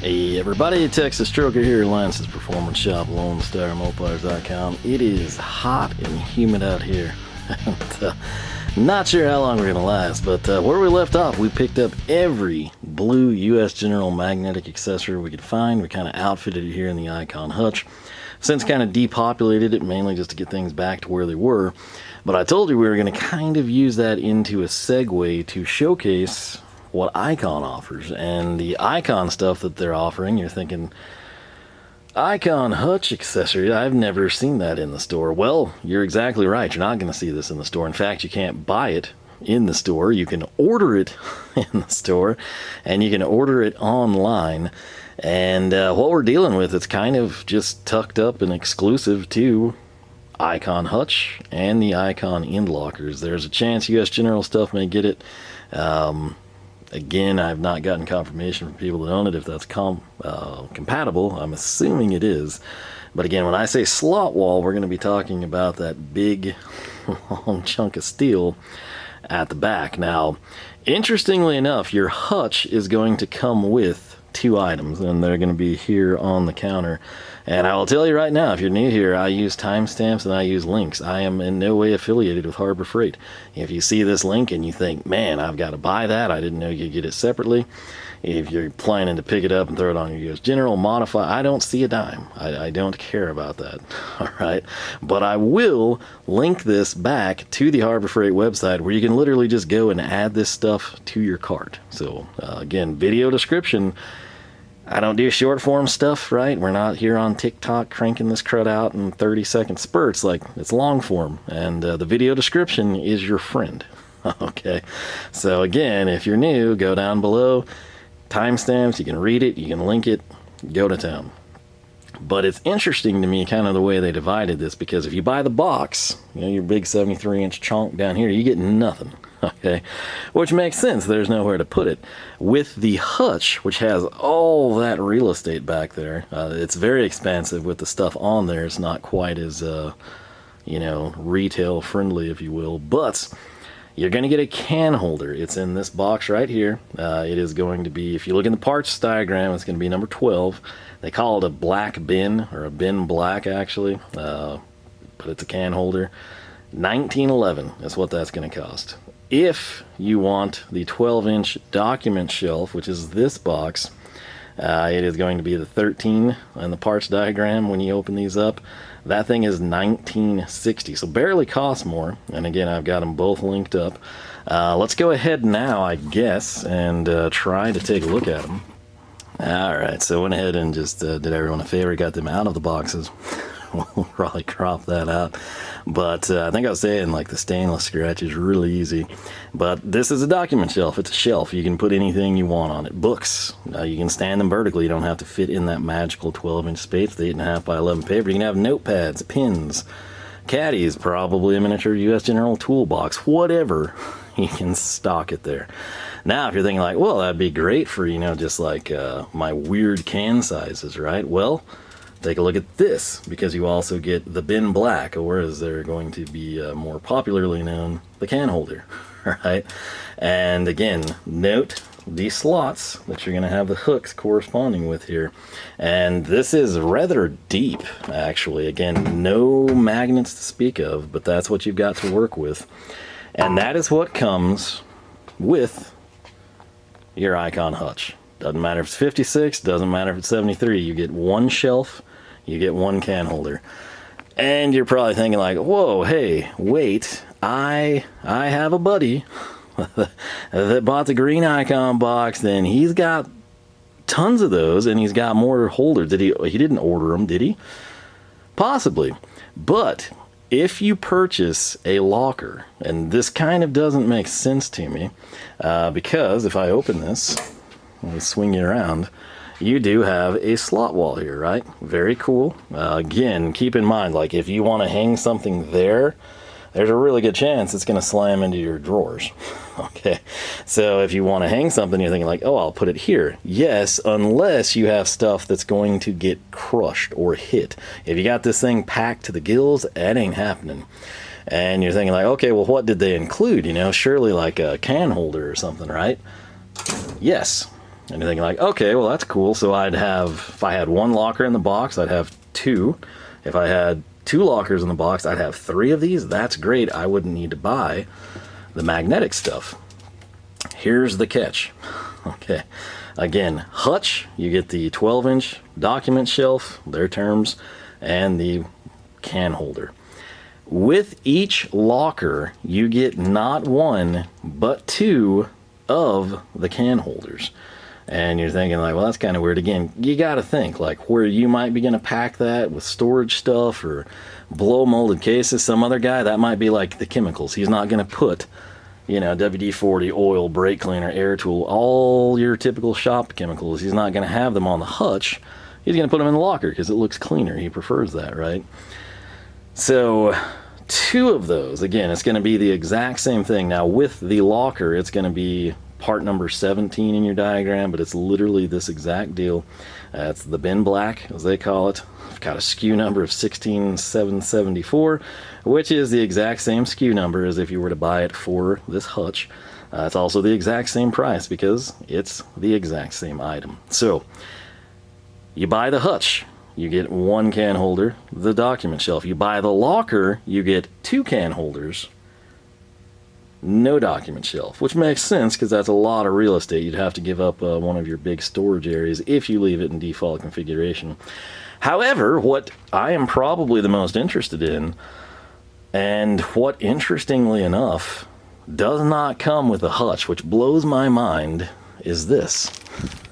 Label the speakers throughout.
Speaker 1: Hey everybody, Texas Stroker here, Lance's Performance Shop, Lone Star Mopars.com. It is hot and humid out here. And, not sure how long we're going to last, but where we left off, we picked up every blue U.S. General magnetic accessory we could find. We kind of outfitted it here in the Icon Hutch. Since kind of depopulated it, mainly just to get things back to where they were. But I told you we were going to kind of use that into a segue to showcase what Icon offers. And the Icon stuff that they're offering, you're thinking, Icon Hutch accessory, I've never seen that in the store. Well, you're exactly right. You're not going to see this in the store. In fact, you can't buy it in the store. You can order it in the store, and you can order it online. And what we're dealing with, it's kind of just tucked up and exclusive to Icon Hutch and the Icon end lockers. There's a chance US General stuff may get it. Again, I've not gotten confirmation from people that own it if that's compatible. I'm assuming it is. But again, when I say slot wall, we're going to be talking about that big long chunk of steel at the back. Now, interestingly enough, your hutch is going to come with two items, and they're going to be here on the counter. And I will tell you right now, if you're new here, I use timestamps and I use links. I am in no way affiliated with Harbor Freight. If you see this link and you think, man, I've got to buy that, I didn't know you could get it separately. If you're planning to pick it up and throw it on your US General, modify, I don't see a dime. I don't care about that. All right. But I will link this back to the Harbor Freight website where you can literally just go and add this stuff to your cart. So again, video description. I don't do short form stuff, right? We're not here on TikTok cranking this crud out in 30-second spurts. Like, it's long form, and the video description is your friend. Okay, so again, if you're new, go down below, timestamps, you can read it, you can link it, go to town. But it's interesting to me kind of the way they divided this, because if you buy the box, you know, your big 73-inch chunk down here, you get nothing. Okay, which makes sense. There's nowhere to put it. With the hutch, which has all that real estate back there, it's very expansive with the stuff on there. It's not quite as, you know, retail friendly, if you will, but you're going to get a can holder. It's in this box right here. It is going to be, if you look in the parts diagram, it's going to be number 12. They call it a black bin, or a bin black, actually, but it's a can holder. $19.11 is what that's going to cost. If you want the 12-inch document shelf, which is this box, it is going to be the 13 in the parts diagram when you open these up. That thing is $19.60, so barely costs more. And again, I've got them both linked up. Let's go ahead now, I guess, and try to take a look at them. Alright, so I went ahead and just did everyone a favor, got them out of the boxes. We'll probably crop that out, but I think I was saying, like, the stainless scratch is really easy. But this is a document shelf. It's a shelf. You can put anything you want on it. Books, you can stand them vertically. You don't have to fit in that magical 12-inch space, the 8.5 by 11 paper. You can have notepads, pins, caddies, probably a miniature US General toolbox, whatever. You can stock it there. Now, if you're thinking like, well, that'd be great for, you know, just like my weird can sizes, right? Well, take a look at this, because you also get the bin black, or as they're going to be more popularly known, the can holder, right? And again, note the slots that you're going to have the hooks corresponding with here. And this is rather deep, actually. Again, no magnets to speak of, but that's what you've got to work with. And that is what comes with your Icon Hutch. Doesn't matter if it's 56, doesn't matter if it's 73. You get one shelf, you get one can holder. And you're probably thinking like, whoa, hey, wait, I have a buddy that bought the green Icon box, then he's got tons of those, and he's got more holders. He didn't order them, did he? Possibly. But if you purchase a locker, and this kind of doesn't make sense to me, because if I open this, let me swing you around, you do have a slot wall here, right? Very cool. Again, keep in mind, like, if you want to hang something there, there's a really good chance it's going to slam into your drawers. Okay, so if you want to hang something, you're thinking like, oh, I'll put it here. Yes, unless you have stuff that's going to get crushed or hit. If you got this thing packed to the gills, that ain't happening. And you're thinking like, okay, well, what did they include? You know, surely like a can holder or something, right? Yes. And you're thinking like, okay, well that's cool. So I'd have, if I had one locker in the box, I'd have two. If I had two lockers in the box, I'd have three of these. That's great. I wouldn't need to buy the magnetic stuff. Here's the catch. Okay. Again, Hutch, you get the 12-inch document shelf, their terms, and the can holder. With each locker, you get not one, but two of the can holders. And you're thinking like, well, that's kind of weird. Again, you got to think like where you might be going to pack that with storage stuff or blow molded cases. Some other guy, that might be like the chemicals. He's not going to put, you know, WD-40, oil, brake cleaner, air tool, all your typical shop chemicals. He's not going to have them on the hutch. He's going to put them in the locker because it looks cleaner. He prefers that, right? So two of those, again, it's going to be the exact same thing. Now with the locker, it's going to be part number 17 in your diagram, but it's literally this exact deal. It's the bin black, as they call it. I've got a SKU number of 16774, which is the exact same SKU number as if you were to buy it for this hutch. It's also the exact same price because it's the exact same item. So you buy the hutch, you get one can holder, the document shelf. You buy the locker, you get two can holders, no document shelf, which makes sense because that's a lot of real estate. You'd have to give up one of your big storage areas if you leave it in default configuration. However, what I am probably the most interested in, and what interestingly enough does not come with a hutch, which blows my mind, is this.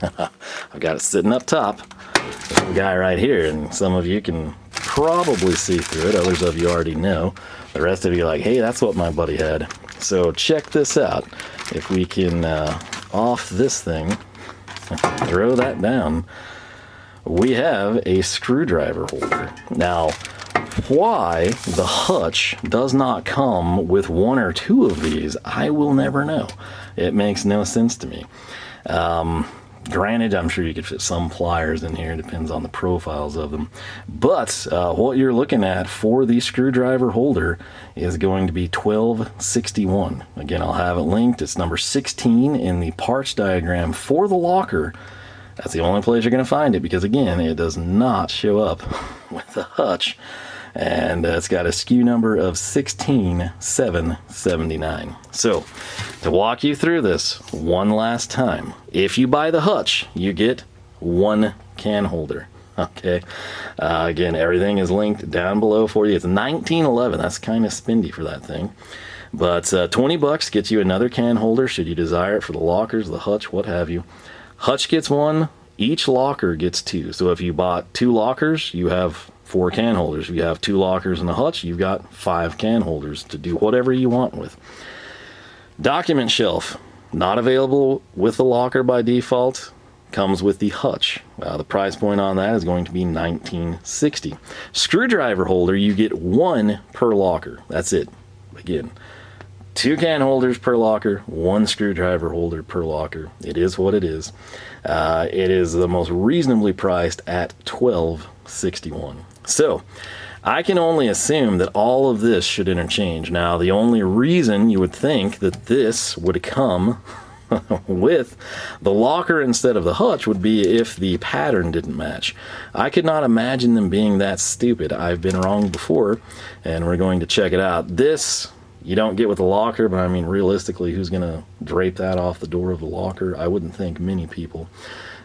Speaker 1: I've got it sitting up top. This guy right here, and some of you can probably see through it. Others of you already know. The rest of you are like, hey, that's what my buddy had. So check this out. If we can off this thing, throw that down, we have a screwdriver holder. Now, why the hutch does not come with one or two of these, I will never know. It makes no sense to me. Granted, I'm sure you could fit some pliers in here, depends on the profiles of them. But what you're looking at for the screwdriver holder is going to be 1261. Again, I'll have it linked. It's number 16 in the parts diagram for the locker. That's the only place you're going to find it because, again, it does not show up with the hutch. And it's got a SKU number of 16779. So, to walk you through this one last time, if you buy the hutch, you get one can holder. Okay, again, everything is linked down below for you. It's $19.11. That's kind of spendy for that thing, but $20 gets you another can holder should you desire it for the lockers, the hutch, what have you. Hutch gets one. Each locker gets two. So if you bought two lockers, you have 4 can holders. If you have 2 lockers and a hutch, you've got 5 can holders to do whatever you want with. Document shelf, not available with the locker by default, comes with the hutch. The price point on that is going to be $19.60. Screwdriver holder, you get 1 per locker. That's it. Again, 2 can holders per locker, 1 screwdriver holder per locker. It is what it is. It is the most reasonably priced at $12.61. So, I can only assume that all of this should interchange. Now, the only reason you would think that this would come with the locker instead of the hutch would be if the pattern didn't match. I could not imagine them being that stupid. I've been wrong before, and we're going to check it out. This you don't get with the locker, but I mean, realistically, who's going to drape that off the door of the locker? I wouldn't think many people.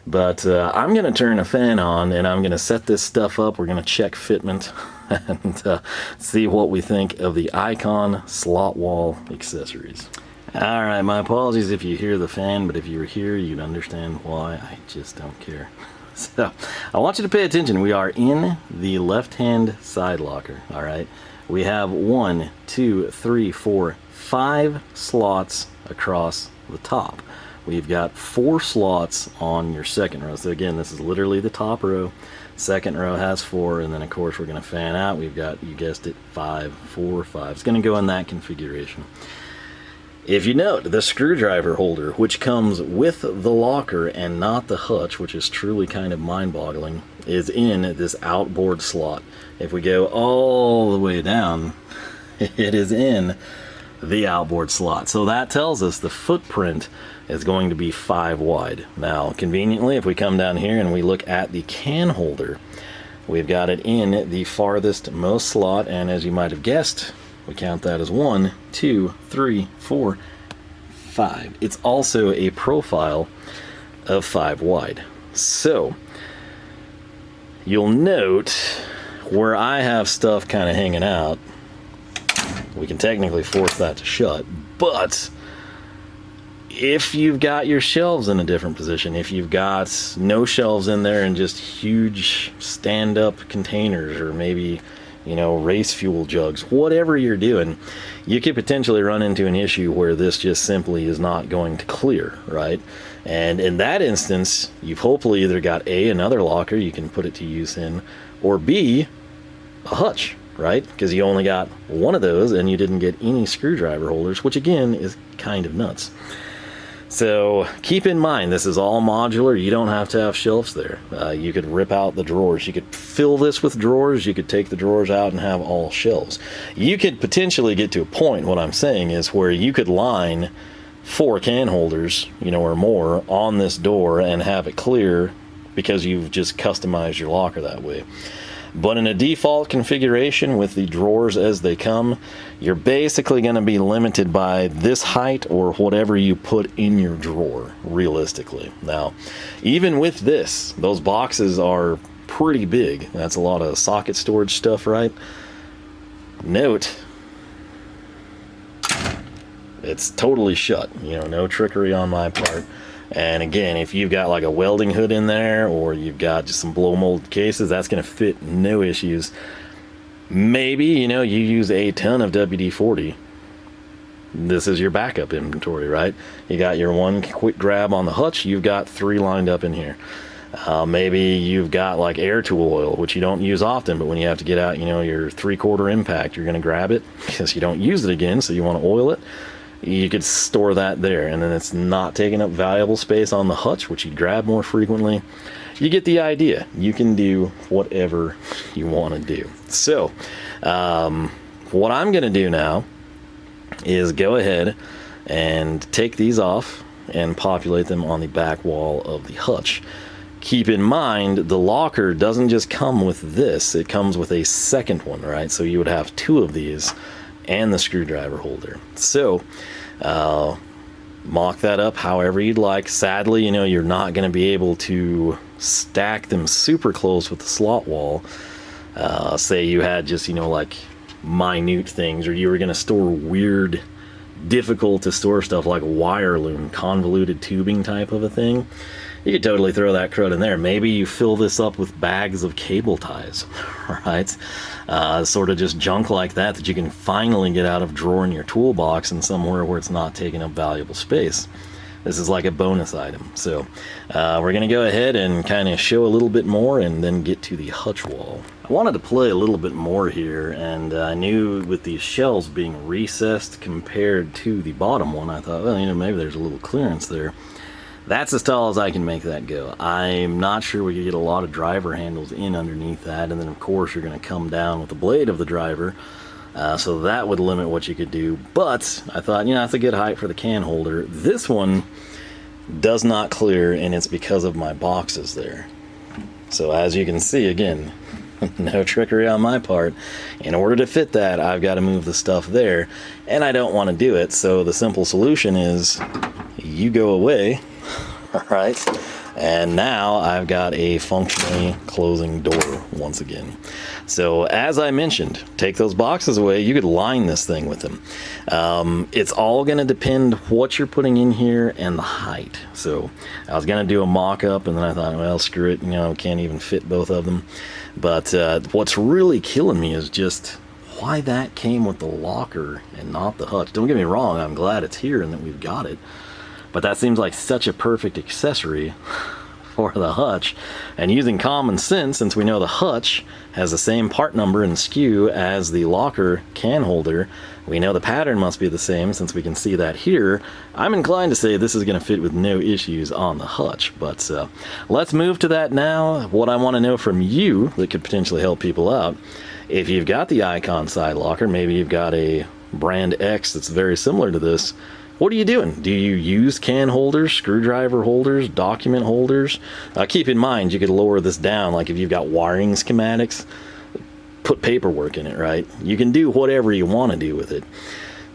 Speaker 1: But I'm going to turn a fan on, and I'm going to set this stuff up. We're going to check fitment and see what we think of the Icon slot wall accessories. All right, my apologies if you hear the fan, but if you were here, you'd understand why. I just don't care. So I want you to pay attention. We are in the left-hand side locker, all right? We have 1, 2, 3, 4, 5 slots across the top. We've got 4 slots on your second row. So again, this is literally the top row. Second row has 4, and then of course we're going to fan out. We've got, you guessed it, 5, 4, 5. It's going to go in that configuration. If you note, the screwdriver holder, which comes with the locker and not the hutch, which is truly kind of mind-boggling, is in this outboard slot. If we go all the way down, it is in the outboard slot. So that tells us the footprint is going to be 5 wide. Now, conveniently, if we come down here and we look at the can holder, we've got it in the farthest most slot, and as you might have guessed, we count that as 1, 2, 3, 4, 5. It's also a profile of 5 wide. So you'll note where I have stuff kind of hanging out, we can technically force that to shut, but if you've got your shelves in a different position, if you've got no shelves in there and just huge stand-up containers, or maybe, you know, race fuel jugs, whatever you're doing, you could potentially run into an issue where this just simply is not going to clear, right? And in that instance, you've hopefully either got A, another locker you can put it to use in, or B, a hutch, right? Because you only got one of those and you didn't get any screwdriver holders, which again is kind of nuts. So keep in mind, this is all modular. You don't have to have shelves there. You could rip out the drawers. You could fill this with drawers. You could take the drawers out and have all shelves. You could potentially get to a point, what I'm saying is, where you could line 4 can holders, you know, or more on this door and have it clear because you've just customized your locker that way. But in a default configuration with the drawers as they come, you're basically going to be limited by this height or whatever you put in your drawer, realistically. Now, even with this, those boxes are pretty big. That's a lot of socket storage stuff, right? Note, it's totally shut. You know, no trickery on my part. And again, if you've got like a welding hood in there, or you've got just some blow mold cases, that's going to fit no issues. Maybe, you know, you use a ton of WD-40. This is your backup inventory, right? You got your one quick grab on the hutch, you've got 3 lined up in here. Maybe you've got like air tool oil, which you don't use often, but when you have to get out, you know, your 3/4 impact, you're going to grab it because you don't use it again, so you want to oil it. You could store that there, and then it's not taking up valuable space on the hutch, which you grab more frequently. You get the idea. You can do whatever you want to do. So, what I'm going to do now is go ahead and take these off and populate them on the back wall of the hutch. Keep in mind, the locker doesn't just come with this. It comes with a second one, right? So you would have 2 of these and the screwdriver holder. So mock that up however you'd like. Sadly, you know, you're not going to be able to stack them super close with the slot wall. Say you had just, you know, like minute things, or you were going to store weird, difficult to store stuff like wire loom, convoluted tubing type of a thing. You could totally throw that crud in there. Maybe you fill this up with bags of cable ties, right? Sort of just junk like that that you can finally get out of drawer in your toolbox and somewhere where it's not taking up valuable space. This is like a bonus item. So we're going to go ahead and kind of show a little bit more and then get to the hutch wall. I wanted to play a little bit more here, and I knew with these shelves being recessed compared to the bottom one, I thought, well, you know, maybe there's a little clearance there. That's as tall as I can make that go. I'm not sure we could get a lot of driver handles in underneath that, and then of course you're going to come down with the blade of the driver, so that would limit what you could do. But I thought, you know, that's a good height for the can holder. This one does not clear, and it's because of my boxes there. So as you can see, again, no trickery on my part. In order to fit that, I've got to move the stuff there, and I don't want to do it, so the simple solution is you go away. All right, and now I've got a functionally closing door once again. So as I mentioned, take those boxes away, you could line this thing with them. It's all going to depend what you're putting in here and the height. So I was going to do a mock-up, and then I thought, well, screw it, you know, can't even fit both of them. But what's really killing me is just why that came with the locker and not the hutch. Don't get me wrong, I'm glad it's here and that we've got it. But that seems like such a perfect accessory for the hutch. And using common sense, since we know the hutch has the same part number and SKU as the locker can holder, we know the pattern must be the same since we can see that here. I'm inclined to say this is going to fit with no issues on the hutch. But let's move to that now. What I want to know from you that could potentially help people out, if you've got the Icon side locker, maybe you've got a brand X that's very similar to this, what are you doing? Do you use can holders, screwdriver holders, document holders? Keep in mind, you could lower this down, like if you've got wiring schematics, put paperwork in it, right? You can do whatever you want to do with it.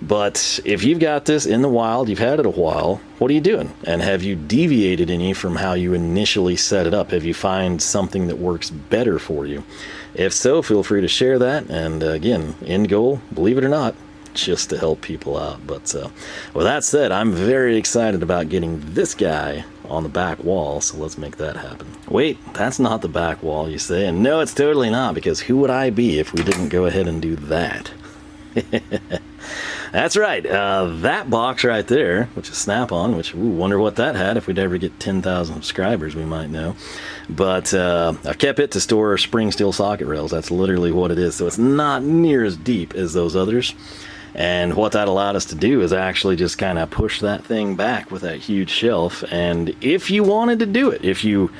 Speaker 1: But if you've got this in the wild, you've had it a while, what are you doing? And have you deviated any from how you initially set it up? Have you found something that works better for you? If so, feel free to share that. And again, end goal, believe it or not, just to help people out. But with that said, I'm very excited about getting this guy on the back wall, so let's make that happen. Wait, that's not the back wall, you say? And no, it's totally not, because who would I be if we didn't go ahead and do that? That's right, that box right there, which is Snap-on, which, wonder what that had. If we'd ever get 10,000 subscribers, we might know. But I've kept it to store spring steel socket rails. That's literally what it is. So it's not near as deep as those others. And what that allowed us to do is actually just kind of push that thing back with that huge shelf. And if you wanted to do it, if you,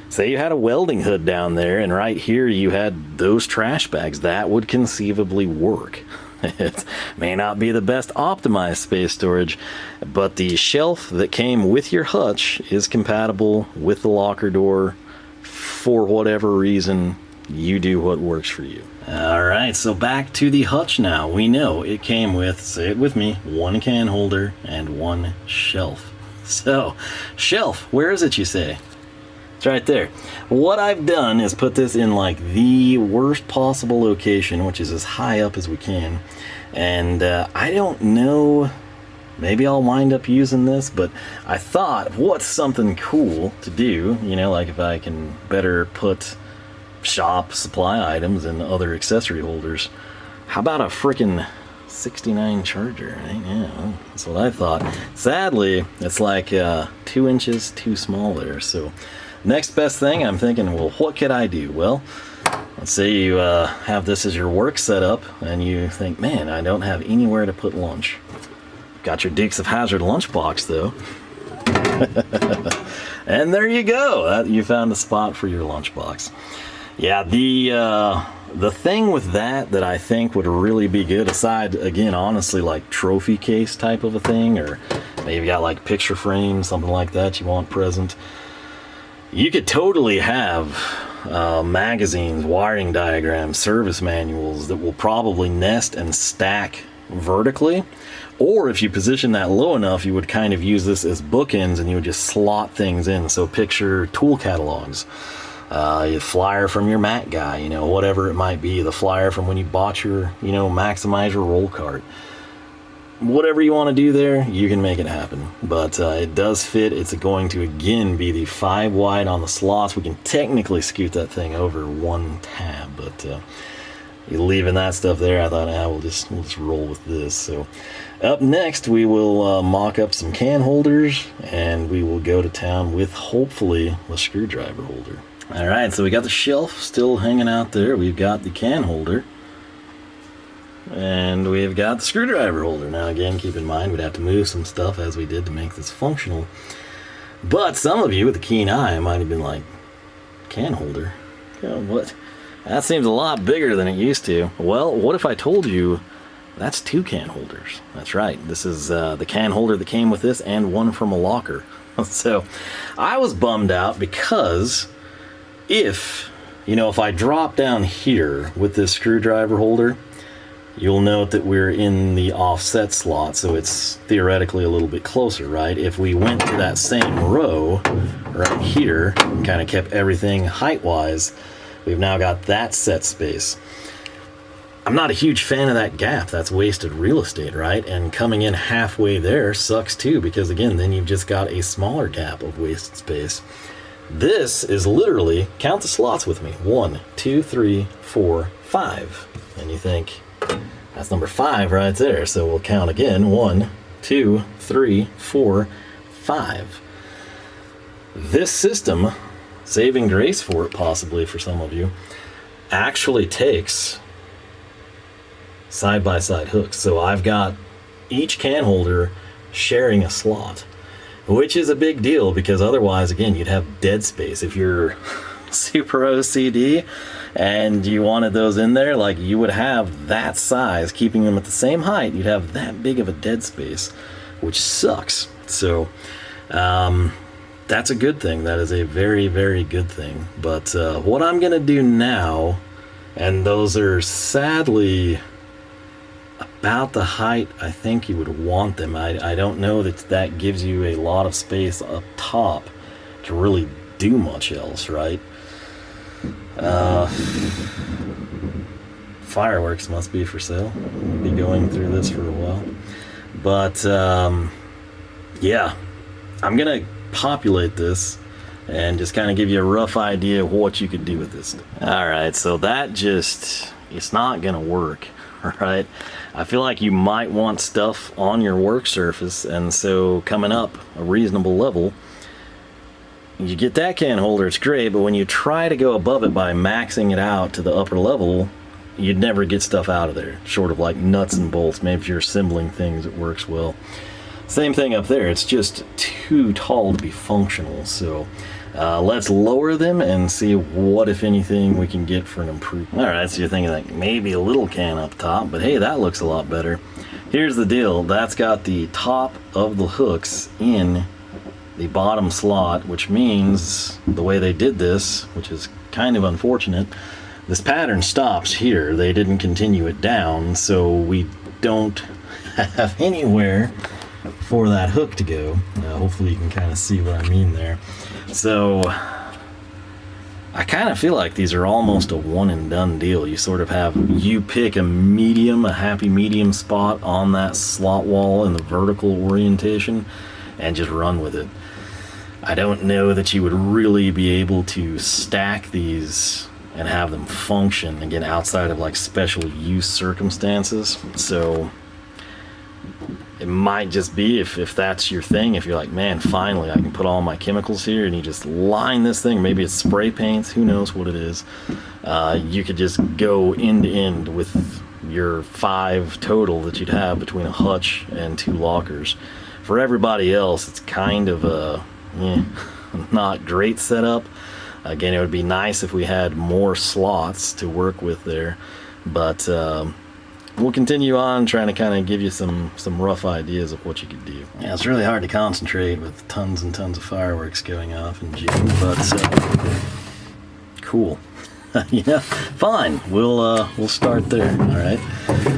Speaker 1: say you had a welding hood down there and right here you had those trash bags, that would conceivably work. It may not be the best optimized space storage, but the shelf that came with your hutch is compatible with the locker door. For whatever reason, you do what works for you. Alright, so back to the hutch now. We know it came with, say it with me, one can holder and one shelf. So, shelf, where is it, you say? It's right there. What I've done is put this in like the worst possible location, which is as high up as we can. And I don't know, maybe I'll wind up using this, but I thought, what's something cool to do? You know, like if I can better put shop supply items and other accessory holders. How about a frickin' 69 Charger, right? Yeah, that's what I thought. Sadly, it's like 2 inches too small there, so next best thing, I'm thinking, well, what could I do? Well, let's say you have this as your work setup, and you think, man, I don't have anywhere to put lunch. Got your Dukes of Hazzard lunchbox, though. And there you go. You found a spot for your lunchbox. Yeah, the thing with that I think would really be good, aside, again, honestly, like trophy case type of a thing, or maybe got like picture frame, something like that you want present. You could totally have magazines, wiring diagrams, service manuals that will probably nest and stack vertically. Or if you position that low enough, you would kind of use this as bookends and you would just slot things in. So picture tool catalogs, a flyer from your Mac guy, you know, whatever it might be, the flyer from when you bought your, you know, Maximizer roll cart. Whatever you want to do there, you can make it happen. But it does fit. It's going to, again, be the 5 wide on the slots. We can technically scoot that thing over 1 tab, but you're leaving that stuff there. I thought, we'll just roll with this. So up next, we will mock up some can holders, and we will go to town with, hopefully, a screwdriver holder. All right, so we got the shelf still hanging out there. We've got the can holder. And we've got the screwdriver holder. Now again, keep in mind we'd have to move some stuff as we did to make this functional. But some of you with a keen eye might have been like, can holder? You know, what? That seems a lot bigger than it used to. Well, what if I told you that's 2 can holders? That's right. This is the can holder that came with this and one from a locker. So I was bummed out because if I drop down here with this screwdriver holder, you'll note that we're in the offset slot, so it's theoretically a little bit closer, right? If we went to that same row right here and kind of kept everything height-wise, we've now got that set space. I'm not a huge fan of that gap. That's wasted real estate, right? And coming in halfway there sucks too, because again, then you've just got a smaller gap of wasted space. This is literally, count the slots with me, 1, 2, 3, 4, 5. And you think, that's number 5 right there. So we'll count again. 1, 2, 3, 4, 5. This system, saving grace for it possibly for some of you, actually takes side-by-side hooks. So I've got each can holder sharing a slot, which is a big deal because otherwise, again, you'd have dead space. If you're super OCD and you wanted those in there, like you would have that size, keeping them at the same height, you'd have that big of a dead space, which sucks. So that's a good thing. That is a very, very good thing. But what I'm gonna do now, and those are sadly about the height I think you would want them. I don't know that that gives you a lot of space up top to really do much else, right? Fireworks must be for sale. We'll be going through this for a while. But yeah, I'm gonna populate this and just kind of give you a rough idea of what you could do with this. Alright, so that just, it's not gonna work, right? I feel like you might want stuff on your work surface, and so coming up a reasonable level, you get that can holder, it's great, but when you try to go above it by maxing it out to the upper level, you'd never get stuff out of there, short of like nuts and bolts. Maybe if you're assembling things, it works well. Same thing up there, it's just too tall to be functional. So let's lower them and see what, if anything, we can get for an improvement. Alright, so you're thinking like maybe a little can up top, but hey, that looks a lot better. Here's the deal, that's got the top of the hooks in the bottom slot, which means the way they did this, which is kind of unfortunate, this pattern stops here. They didn't continue it down, so we don't have anywhere for that hook to go. Hopefully you can kind of see what I mean there. So I kind of feel like these are almost a one and done deal. You sort of have, you pick a medium, a happy medium spot on that slot wall in the vertical orientation and just run with it. I don't know that you would really be able to stack these and have them function, again, outside of like special use circumstances. So it might just be, if that's your thing, if you're like, man, finally I can put all my chemicals here, and you just line this thing, maybe it's spray paints, who knows what it is, you could just go end to end with your 5 total that you'd have between a hutch and 2 lockers. For everybody else, it's kind of a not great setup. Again, it would be nice if we had more slots to work with there, but we'll continue on trying to kind of give you some rough ideas of what you could do. Yeah, it's really hard to concentrate with tons and tons of fireworks going off in June, but cool. Yeah, fine. We'll start there. All right.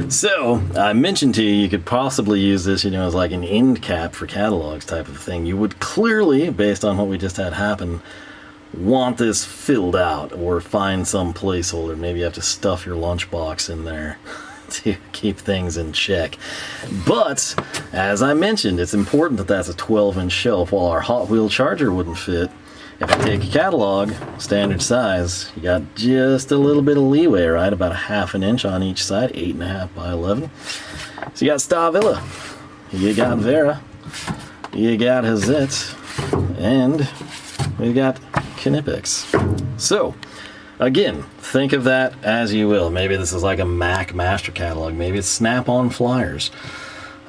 Speaker 1: So I mentioned to you, you could possibly use this, as like an end cap for catalogs type of thing. You would clearly, based on what we just had happen, want this filled out, or find some placeholder. Maybe you have to stuff your lunchbox in there to keep things in check. But as I mentioned, it's important that that's a 12-inch shelf. While our Hot Wheel charger wouldn't fit, if you take a catalog, standard size, you got just a little bit of leeway, right? About a 1/2 inch on each side, 8.5 by 11. So you got Stahlwille, you got Vera, you got Hazet, and we got Knipex. So again, think of that as you will. Maybe this is like a Mac master catalog. Maybe it's Snap-on flyers.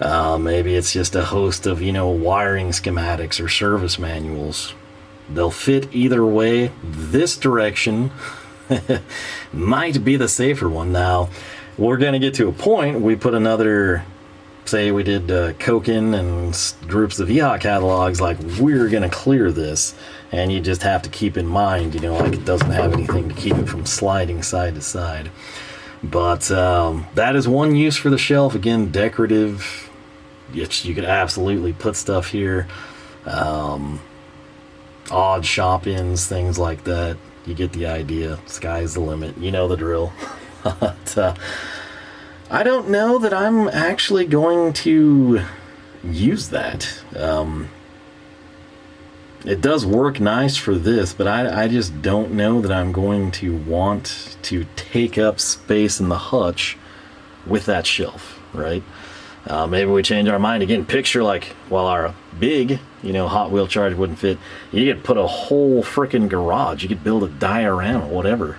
Speaker 1: Maybe it's just a host of, wiring schematics or service manuals. They'll fit either way. This direction might be the safer one. Now, we're going to get to a point, we put another, say we did Koken and groups of Wiha catalogs, like we're going to clear this, and you just have to keep in mind, like it doesn't have anything to keep it from sliding side to side. But that is one use for the shelf. Again, decorative. You could absolutely put stuff here. Odd shop-ins, things like that. You get the idea. Sky's the limit. You know the drill. But I don't know that I'm actually going to use that. It does work nice for this, but I just don't know that I'm going to want to take up space in the hutch with that shelf, right? Maybe we change our mind again. Picture like, while our big, Hot Wheel charger wouldn't fit, you could put a whole freaking garage. You could build a diorama, whatever,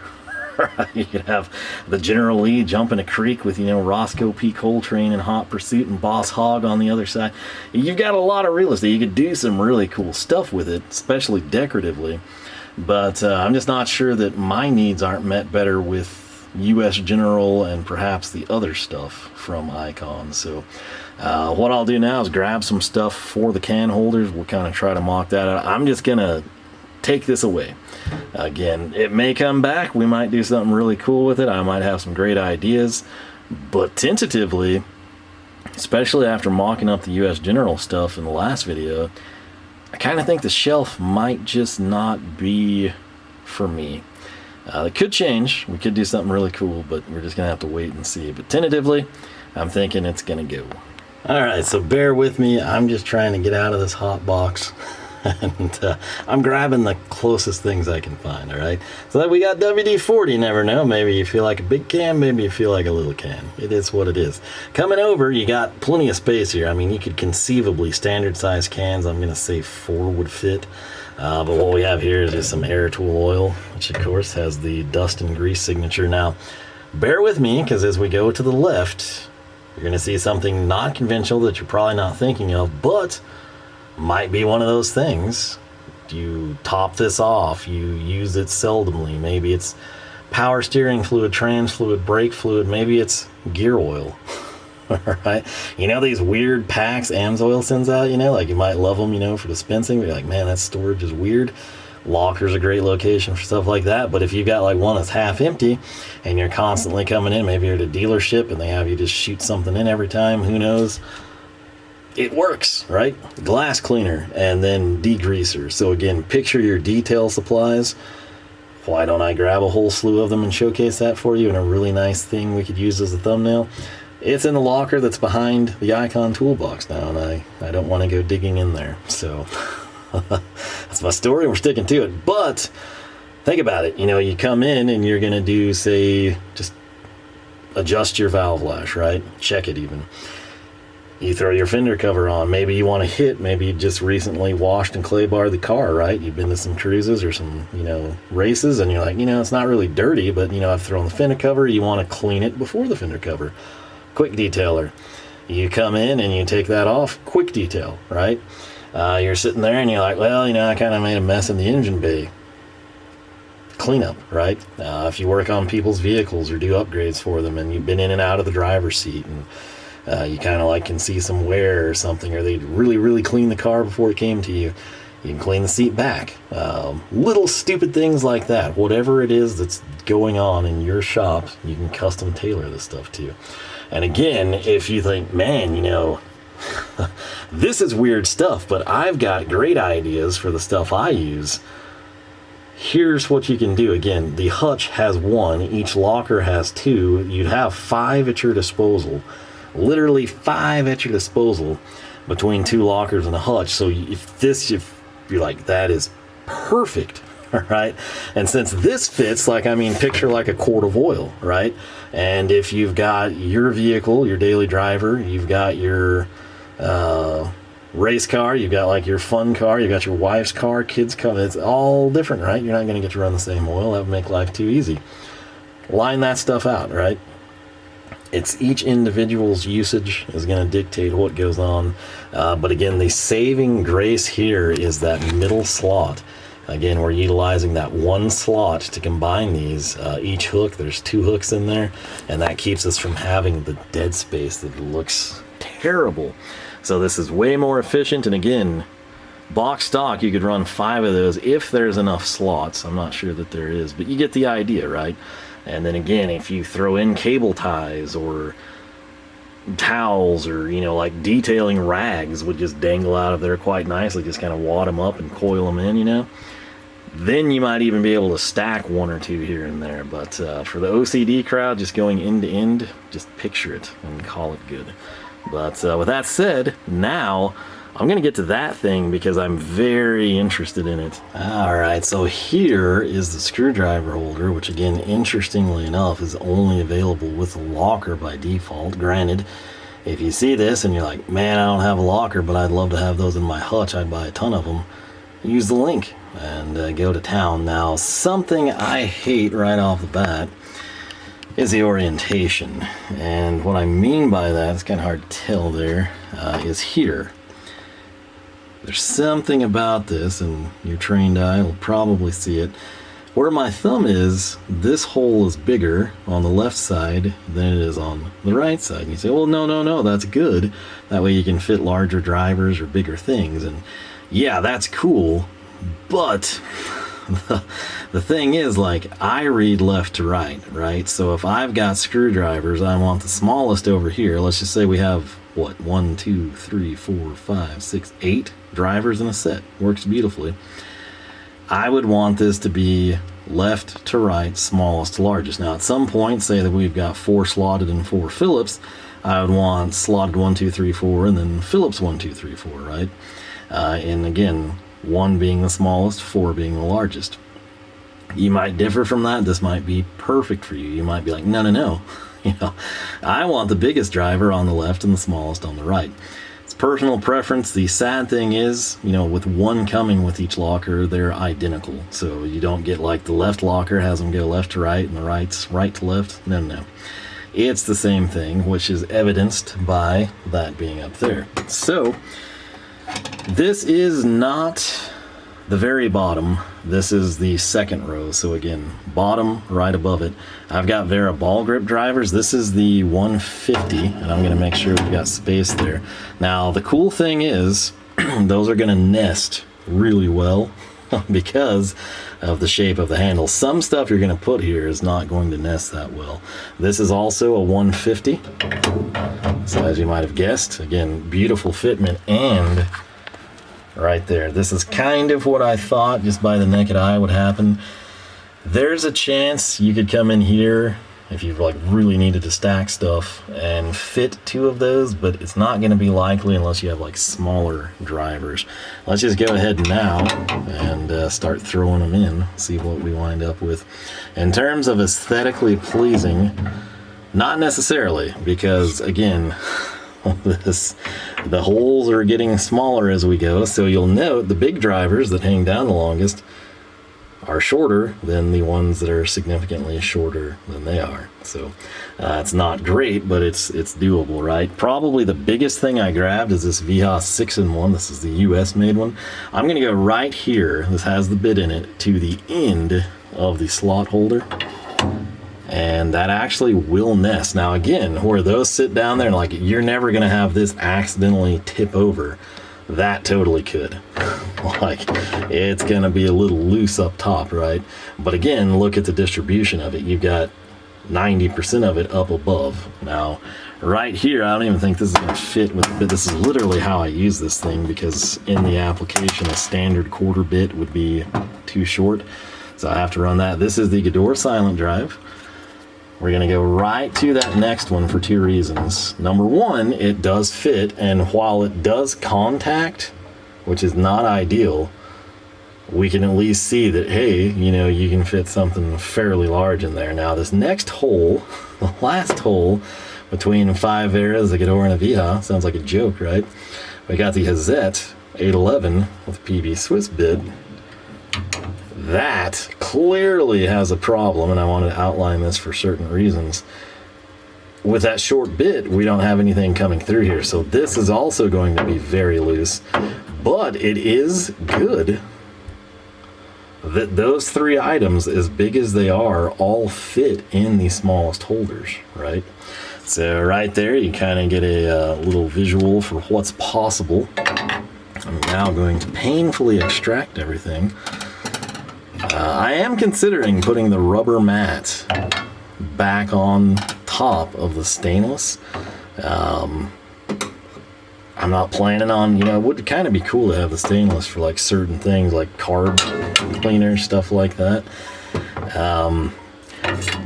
Speaker 1: You could have the General Lee jump in a creek with, Roscoe P. Coltrane in Hot Pursuit and Boss Hogg on the other side. You've got a lot of real estate. You could do some really cool stuff with it, especially decoratively. But I'm just not sure that my needs aren't met better with US General and perhaps the other stuff from Icon. So what I'll do now is grab some stuff for the can holders. We'll kind of try to mock that out. I'm just going to take this away. Again, it may come back. We might do something really cool with it. I might have some great ideas. But tentatively, especially after mocking up the US General stuff in the last video, I kind of think the shelf might just not be for me. It could change. We could do something really cool, but we're just going to have to wait and see. But tentatively, I'm thinking it's going to go. Alright, so bear with me. I'm just trying to get out of this hot box. And I'm grabbing the closest things I can find, alright? So that we got WD-40, never know. Maybe you feel like a big can, maybe you feel like a little can. It is what it is. Coming over, you got plenty of space here. I mean, you could conceivably, standard size cans, I'm going to say 4 would fit. But what we have here is just some air tool oil, which of course has the dust and grease signature. Now, bear with me, because as we go to the left, you're going to see something not conventional that you're probably not thinking of, but might be one of those things. You top this off, you use it seldomly. Maybe it's power steering fluid, trans fluid, brake fluid, maybe it's gear oil. Alright, these weird packs AMSOIL sends out, like you might love them, for dispensing, but you're like, man, that storage is weird. Locker's a great location for stuff like that. But if you've got like one that's half empty and you're constantly coming in, maybe you're at a dealership and they have you just shoot something in every time, who knows, it works, right? Glass cleaner and then degreaser. So again, picture your detail supplies. Why don't I grab a whole slew of them and showcase that for you in a really nice thing we could use as a thumbnail? It's in the locker that's behind the Icon toolbox now, and I don't want to go digging in there. So that's my story, and we're sticking to it. But think about it. You come in and you're going to do, say, just adjust your valve lash, right? Check it even. You throw your fender cover on. Maybe you want to hit. Maybe you just recently washed and clay barred the car, right? You've been to some cruises or some, races, and you're like, it's not really dirty, but, I've thrown the fender cover. You want to clean it before the fender cover. Quick detailer. You come in and you take that off, quick detail, right? You're sitting there and you're like, well, I kind of made a mess in the engine bay. Cleanup, right? If you work on people's vehicles or do upgrades for them and you've been in and out of the driver's seat and you kind of can see some wear or something, or they really, really clean the car before it came to you, you can clean the seat back. Little stupid things like that. Whatever it is that's going on in your shop, you can custom tailor this stuff to. And again, if you think, man, this is weird stuff, but I've got great ideas for the stuff I use, here's what you can do. Again, the Hutch has 1, each locker has 2. You'd have 5 at your disposal, literally 5 at your disposal between 2 lockers and a Hutch. So if you're like, that is perfect. All right, and since this fits, picture like a quart of oil, right? And if you've got your vehicle, your daily driver, you've got your race car, you've got your fun car, you've got your wife's car, kids' car, it's all different, right? You're not going to get to run the same oil. That would make life too easy. Line that stuff out, right? It's each individual's usage is going to dictate what goes on. But again, the saving grace here is that middle slot. Again, we're utilizing that 1 slot to combine these. Each hook, there's 2 hooks in there, and that keeps us from having the dead space that looks terrible. So this is way more efficient, and again, box stock, you could run 5 of those if there's enough slots. I'm not sure that there is, but you get the idea, right? And then again, if you throw in cable ties or towels or, detailing rags would just dangle out of there quite nicely, just kind of wad them up and coil them in, Then you might even be able to stack 1 or 2 here and there. But for the OCD crowd, just going end to end, just picture it and call it good. But with that said, now I'm going to get to that thing because I'm very interested in it. Alright, so here is the screwdriver holder, which again, interestingly enough, is only available with a locker by default. Granted, if you see this and you're like, man, I don't have a locker, but I'd love to have those in my Hutch, I'd buy a ton of them. use the link and go to town. Now, something I hate right off the bat is the orientation, and what I mean by that, it's kind of hard to tell there, is here. There's something about this, and your trained eye will probably see it. Where my thumb is, this hole is bigger on the left side than it is on the right side. And you say, well, no, that's good. That way you can fit larger drivers or bigger things. And yeah, that's cool, but the thing is, like, I read left to right, right? So if I've got screwdrivers, I want the smallest over here. Let's just say we have, what, 1, 2, 3, 4, 5, 6, 8 drivers in a set. Works beautifully. I would want this to be left to right, smallest to largest. Now, at some point, say that we've got 4 slotted and 4 Phillips, I would want slotted 1, 2, 3, 4, and then Phillips 1, 2, 3, 4, right? And again, 1 being the smallest, 4 being the largest. You might differ from that. This might be perfect for you. You might be like, no. You know, I want the biggest driver on the left and the smallest on the right. It's personal preference. The sad thing is, you know, with one coming with each locker, they're identical. So you don't get like the left locker has them go left to right and the right's right to left. No. It's the same thing, which is evidenced by that being up there. So this is not the very bottom. This is the second row. So again, bottom right above it, I've got Vera ball grip drivers. This is the 150, and I'm going to make sure we've got space there. Now, the cool thing is those are going to nest really well because of the shape of the handle. Some stuff you're going to put here is not going to nest that well. This is also a 150. So as you might have guessed, again, beautiful fitment, and right there, this is kind of what I thought just by the naked eye would happen. There's a chance you could come in here if you like really needed to stack stuff and fit 2 of those, but it's not going to be likely unless you have like smaller drivers. Let's just go ahead now and start throwing them in, see what we wind up with. In terms of aesthetically pleasing, not necessarily, because again, the holes are getting smaller as we go, so you'll note the big drivers that hang down the longest are shorter than the ones that are significantly shorter than they are. So it's not great, but it's doable, right? Probably the biggest thing I grabbed is this Wiha 6-in-1. This is the US made one. I'm going to go right here, this has the bit in it, to the end of the slot holder, and that actually will nest. Now again, where those sit down there, like, you're never going to have this accidentally tip over. That totally could. Like, it's going to be a little loose up top, right? But again, look at the distribution of it. You've got 90% of it up above. Now, right here, I don't even think this is going to fit with the bit. This is literally how I use this thing, because in the application, a standard quarter bit would be too short. So I have to run that. This is the Gador silent drive. We're going to go right to that next one for 2 reasons. Number one, it does fit, and while it does contact, which is not ideal, we can at least see that, hey, you know, you can fit something fairly large in there. Now, this next hole, the last hole between 5 Veras, a Gador, and a Wiha, sounds like a joke, right? We got the Hazette 811 with PB Swiss bit. That clearly has a problem, and I wanted to outline this for certain reasons. With that short bit, we don't have anything coming through here, so this is also going to be very loose, but it is good that those 3 items, as big as they are, all fit in the smallest holders, right? So right there, you kind of get a little visual for what's possible. I'm now going to painfully extract everything. I am considering putting the rubber mat back on top of the stainless. I'm not planning on, you know, it would kind of be cool to have the stainless for like certain things like carb cleaners, stuff like that.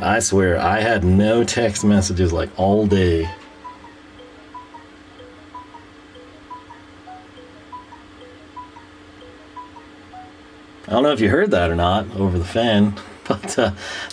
Speaker 1: I swear, I had no text messages like all day. I don't know if you heard that or not over the fan, but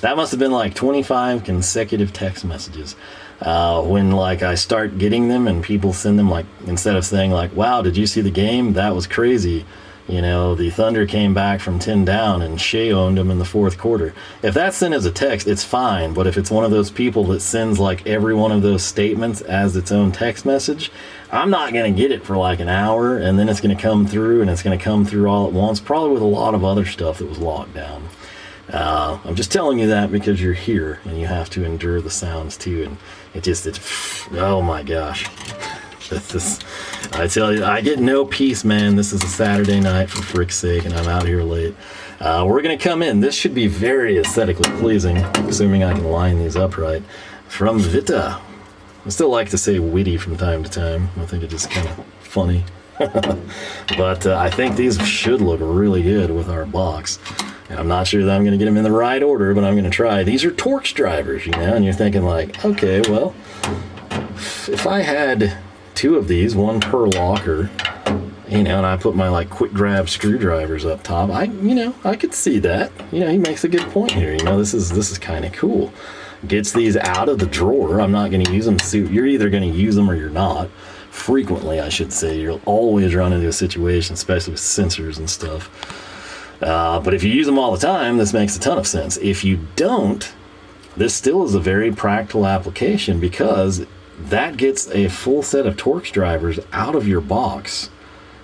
Speaker 1: that must have been like 25 consecutive text messages. When like I start getting them and people send them, like, instead of saying like, wow, did you see the game? That was crazy. You know, the Thunder came back from 10 down and Shea owned them in the fourth quarter. If that's sent as a text, it's fine. But if it's one of those people that sends like every one of those statements as its own text message, I'm not going to get it for like an hour, and then it's going to come through, and it's going to come through all at once, probably with a lot of other stuff that was locked down. I'm just telling you that because you're here and you have to endure the sounds too. And oh my gosh. I tell you, I get no peace, man. This is a Saturday night, for frick's sake, and I'm out here late. We're going to come in. This should be very aesthetically pleasing, assuming I can line these up right. From Witte. I still like to say witty from time to time. I think it's just kind of funny. But I think these should look really good with our box. I'm not sure that I'm going to get them in the right order, but I'm going to try. These are Torx drivers, you know, and you're thinking like, okay, well, if I had 2 of these, 1 per locker, you know, and I put my like quick grab screwdrivers up top, I could see that. You know, he makes a good point here. You know, this is kind of cool. Gets these out of the drawer. I'm not going to use them. You're either going to use them or you're not. Frequently, I should say. You'll always run into a situation, especially with sensors and stuff. But if you use them all the time, this makes a ton of sense. If you don't, this still is a very practical application because that gets a full set of Torx drivers out of your box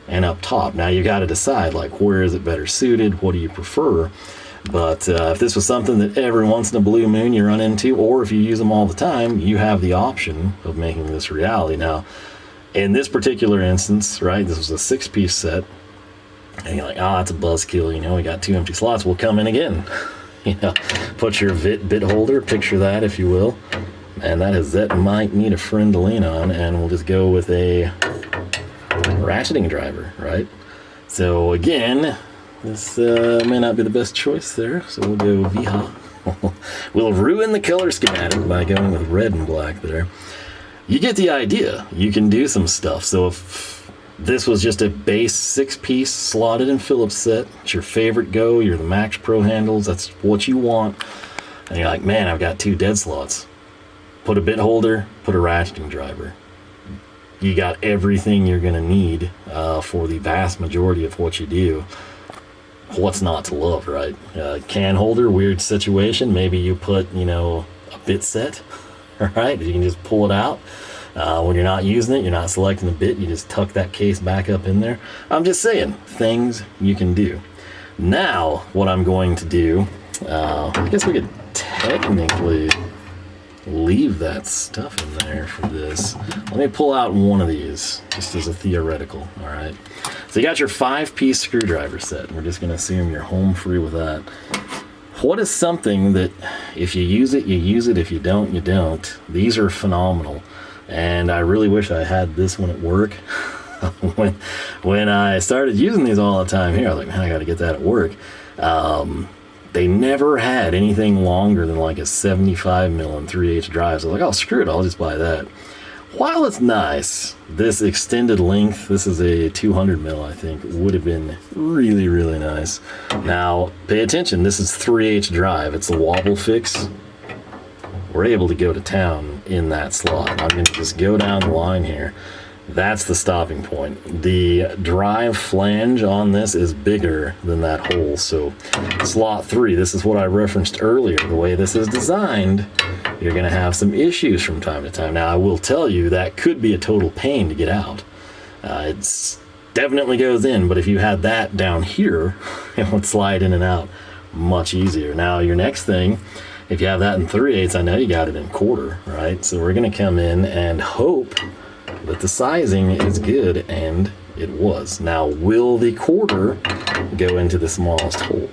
Speaker 1: and up top. Now you got to decide, like, where is it better suited? What do you prefer? But if this was something that every once in a blue moon you run into, or if you use them all the time, you have the option of making this reality. Now, in this particular instance, right, this was a 6-piece set. And you're like, it's a buzzkill, you know, we got 2 empty slots, we'll come in again. You know, put your Witte bit holder, picture that if you will. And that might need a friend to lean on, and we'll just go with a ratcheting driver, right? So again, this may not be the best choice there, so we'll go Wiha. We'll ruin the color schematic by going with red and black there. You get the idea. You can do some stuff. So if this was just a base 6-piece slotted in Phillips set, it's your favorite go, you're the Max Pro handles, that's what you want, and you're like, man, I've got 2 dead slots. Put a bit holder, put a ratcheting driver. You got everything you're going to need for the vast majority of what you do. What's not to love, right? Can holder, weird situation. Maybe you put, you know, a bit set, right? You can just pull it out. When you're not using it, you're not selecting the bit, you just tuck that case back up in there. I'm just saying, things you can do. Now, what I'm going to do, I guess we could technically leave that stuff in there for this. Let me pull out one of these, just as a theoretical, all right? So you got your 5-piece screwdriver set. We're just gonna assume you're home free with that. What is something that if you use it, you use it, if you don't, you don't? These are phenomenal. And I really wish I had this one at work. when I started using these all the time here, I was like, man, I gotta get that at work. They never had anything longer than like a 75 mil and 3/8 drive. So I was like, oh, screw it, I'll just buy that. While it's nice, this extended length, this is a 200 mil, I think, would have been really, really nice. Now, pay attention, this is 3/8 drive. It's a wobble fix. We're able to go to town in that slot. I'm going to just go down the line here. That's the stopping point. The drive flange on this is bigger than that hole. So slot 3, this is what I referenced earlier. The way this is designed, you're going to have some issues from time to time. Now, I will tell you that could be a total pain to get out. It's definitely goes in, but if you had that down here, it would slide in and out much easier. Now, your next thing, if you have that in 3/8, I know you got it in quarter, right? So we're going to come in and hope that the sizing is good, and it was. Now, will the quarter go into the smallest hole?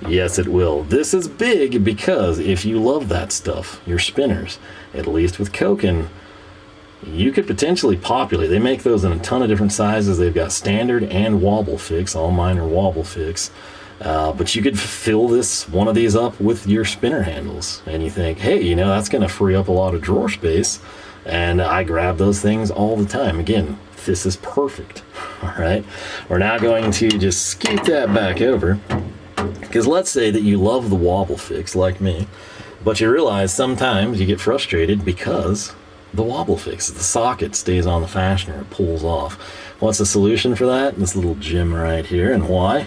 Speaker 1: Yes, it will. This is big because if you love that stuff, your spinners, at least with Koken, you could potentially populate. They make those in a ton of different sizes. They've got standard and wobble fix. All mine are wobble fix. But you could fill one of these up with your spinner handles, and you think, hey, you know, that's going to free up a lot of drawer space. And I grab those things all the time. Again, this is perfect. All right, we're now going to just scoot that back over, because let's say that you love the wobble fix like me, but you realize sometimes you get frustrated because the wobble fix. The socket stays on the fastener, it pulls off. What's the solution for that? This little gem right here. And why?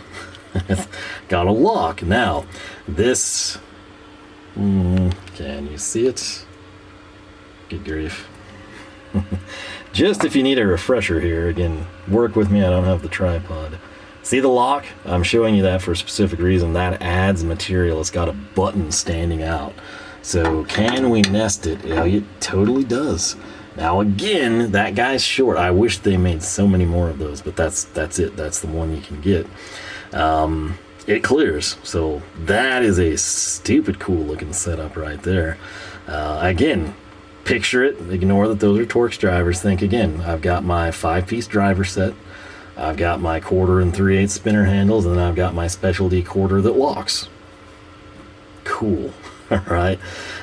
Speaker 1: It's got a lock. Now, this, can you see it? Good grief. Just if you need a refresher here, again, work with me, I don't have the tripod. See the lock? I'm showing you that for a specific reason. That adds material. It's got a button standing out. So can we nest it? Yeah, it totally does. Now again, that guy's short. I wish they made so many more of those, but that's it. That's the one you can get. It clears. So that is a stupid cool looking setup right there. Again, picture it. Ignore that those are Torx drivers. Think again. I've got my 5-piece driver set. I've got my 1/4 and 3/8 spinner handles, and then I've got my specialty quarter that locks. Cool. All right.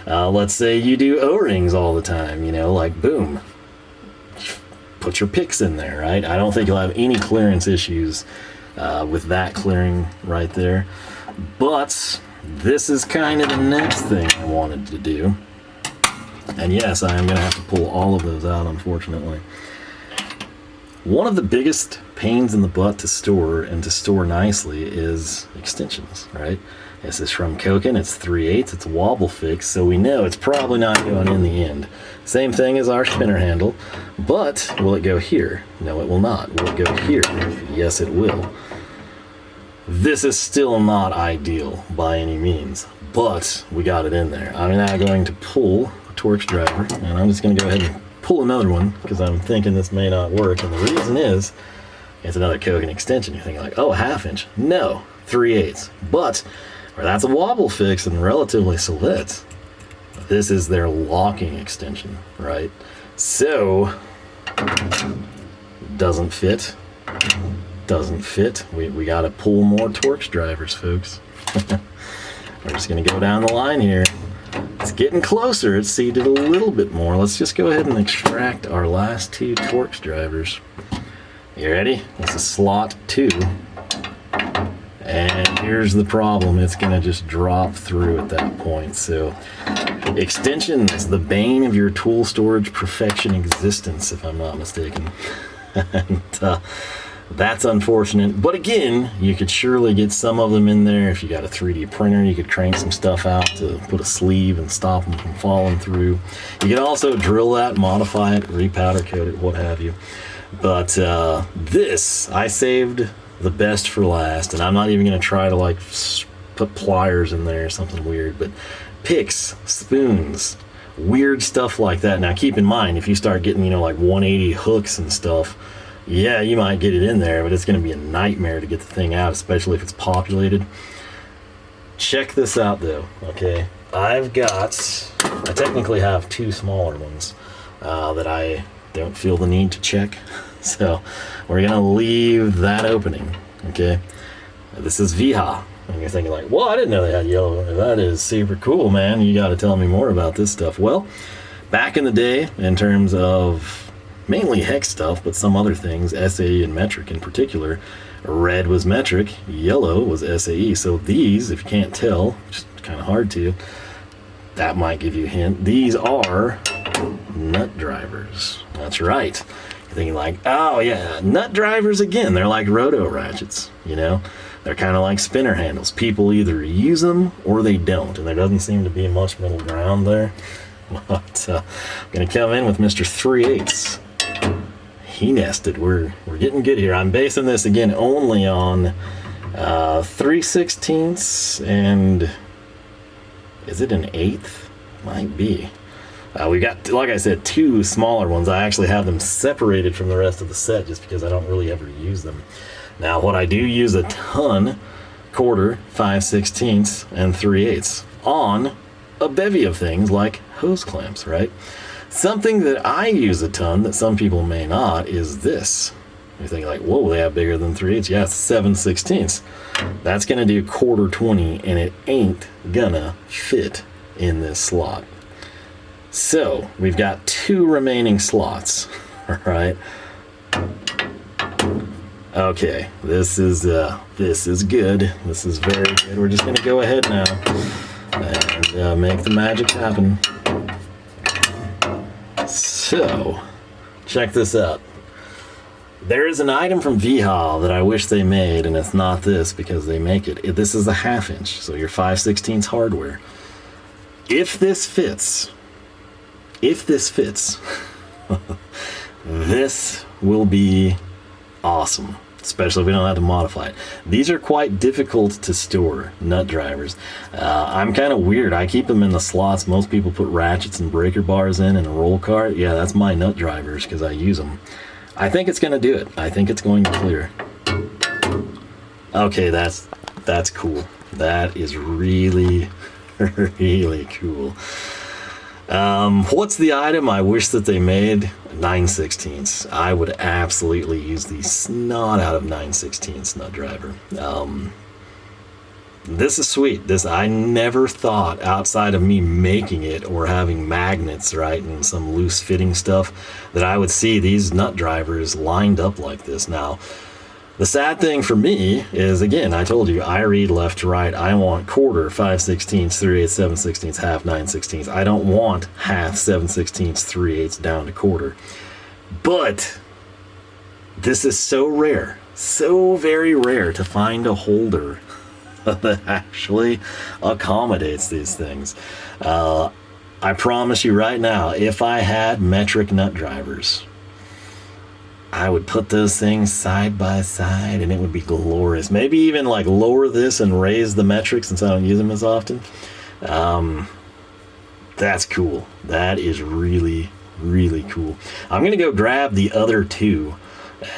Speaker 1: Let's say you do O-rings all the time, you know, like boom. Put your picks in there, right? I don't think you'll have any clearance issues with that clearing right there. But this is kind of the next thing I wanted to do. And yes, I am going to have to pull all of those out, unfortunately. One of the biggest pains in the butt to store, and to store nicely, is extensions, right? This is from Koken, it's 3/8, it's a wobble fix, so we know it's probably not going in the end. Same thing as our spinner handle, but will it go here? No, it will not. Will it go here? Yes, it will. This is still not ideal by any means, but we got it in there. I'm now going to pull a Torx driver, and I'm just going to go ahead and pull another one because I'm thinking this may not work, and the reason is it's another Koken extension. You're thinking like, oh, 1/2 inch. No, 3/8. But where that's a wobble fix and relatively solid, this is their locking extension, right? So doesn't fit. Doesn't fit. We got to pull more Torx drivers, folks. We're just going to go down the line here. It's getting closer. It's seated a little bit more. Let's just go ahead and extract our last 2 Torx drivers. You ready? This is slot 2. And here's the problem. It's going to just drop through at that point. So extension is the bane of your tool storage perfection existence, if I'm not mistaken. And that's unfortunate. But again, you could surely get some of them in there. If you got a 3D printer, you could crank some stuff out to put a sleeve and stop them from falling through. You can also drill that, modify it, repowder coat it, what have you. But this, I saved the best for last, and I'm not even going to try to like put pliers in there or something weird, but picks, spoons, weird stuff like that. Now keep in mind, if you start getting, you know, like 180 hooks and stuff, yeah, you might get it in there, but it's going to be a nightmare to get the thing out, especially if it's populated. Check this out though, okay? I technically have 2 smaller ones that I don't feel the need to check. So we're going to leave that opening, okay? This is Wiha. And you're thinking like, well, I didn't know they had yellow. That is super cool, man. You got to tell me more about this stuff. Well, back in the day, in terms of mainly hex stuff, but some other things, SAE and metric in particular, red was metric, yellow was SAE. So these, if you can't tell, which is kind of hard to, that might give you a hint. These are nut drivers. That's right. You're thinking like, oh yeah, nut drivers again. They're like roto ratchets, you know? They're kind of like spinner handles. People either use them or they don't, and there doesn't seem to be much middle ground there. But I'm going to come in with Mr. 3/8. He nested. We're getting good here. I'm basing this again only on 3/16 and is it an 1/8? Might be. We got, like I said, 2 smaller ones. I actually have them separated from the rest of the set just because I don't really ever use them. Now, what I do use a ton, 1/4, 5/16, and 3/8 on a bevy of things like hose clamps, right? Something that I use a ton that some people may not is this. You're thinking like, whoa, they have bigger than 3/8. Yeah, it's 7/16. That's going to do 1/4 20, and it ain't gonna fit in this slot. So we've got 2 remaining slots, all right? Okay, this is good. This is very good. We're just gonna go ahead now and make the magic happen. So, check this out. There is an item from Wiha that I wish they made, and it's not this because they make it. This is a 1/2 inch, so your 5/16 hardware. If this fits, this will be awesome, especially if we don't have to modify it. These are quite difficult to store, nut drivers. I'm kind of weird. I keep them in the slots. Most people put ratchets and breaker bars in a roll cart. Yeah, that's my nut drivers because I use them. I think it's going to do it. I think it's going to clear. Okay, that's cool. That is really, really cool. What's the item I wish that they made? 9/16. I would absolutely use the snot out of 9/16 nut driver. This is sweet. I never thought, outside of me making it or having magnets, right, and some loose fitting stuff, that I would see these nut drivers lined up like this. Now, the sad thing for me is, again, I told you, I read left to right. I want quarter, 5/16, 3/8, 7/16, half, 9/16. I don't want half, 7/16, 3/8 down to quarter. But this is so rare, so very rare to find a holder that actually accommodates these things. I promise you right now, if I had metric nut drivers, I would put those things side by side and it would be glorious. Maybe even like lower this and raise the metric since I don't use them as often. That's cool. That is really, really cool. I'm going to go grab the other two,